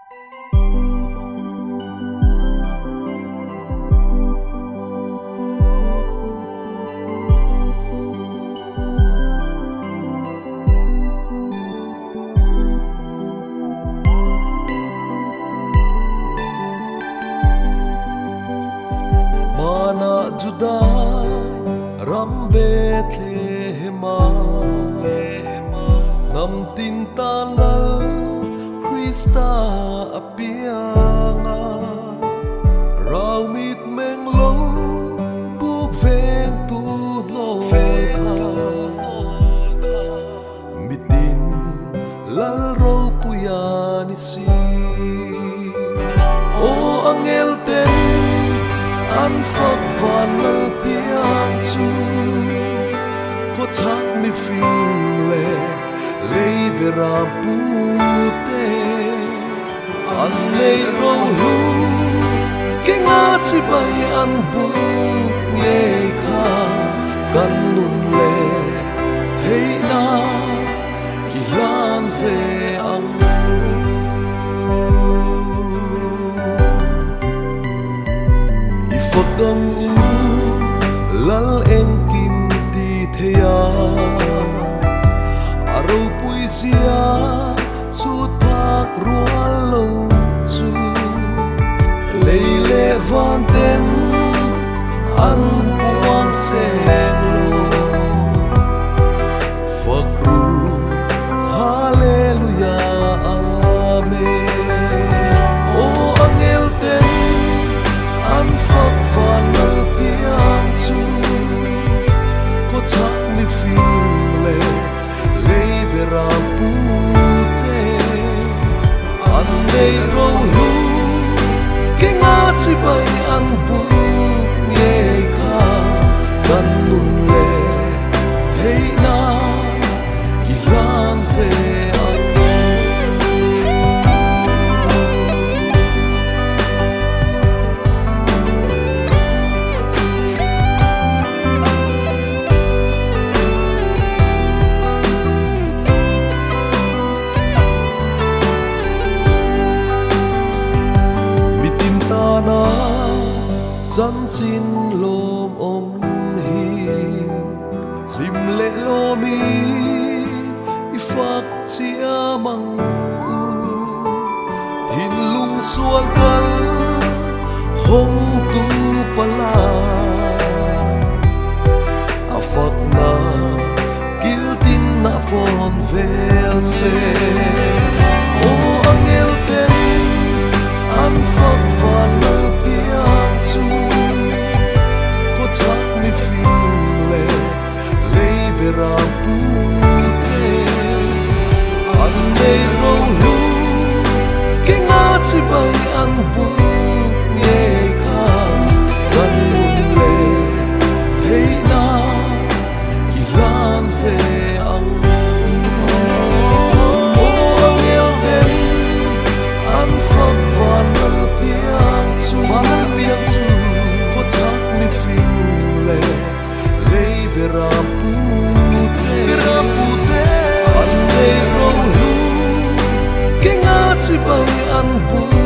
Mana Judai Ram Bethlehema Ngam tintalal Krista apianga Rau mit meng lo Buk veng tu nol ka Mitin lal ro puyan isi O angel ten An phật van lal piang su Ko thak mi phing le Lei bera pu te An lei ro lu Ke nga chi bay an bu Nge kha Kan nun le Thei na Ki lan ve ang Phật u lal eng kim ti thea aro pui zia chut thak rual lo chu leile van ten an puang seng lo Phật ru hallelujah amen o angel ten an Phật van lal piang su ko thak mi phing le lei bera pu te an nei ro lu ke nga chi bai an bu nge kha kan nun le thei na ki lan ve Chân chín lôm ôm hi lim lệ lô mi i phak chia mang u thin lung sual kal hong tu pala a phak na kil tin na phon vel se o angel ten an phak van lal piang su ko thak mi phing le lei bera pu te an nei ro lu ke nga chi bai an bu nge kha kan nun le thei na ki lan ve ang o angel ten an phak van lal piang su ko thak mi phing le lei bera pu te an nei ro lu ke nga chi bai an bu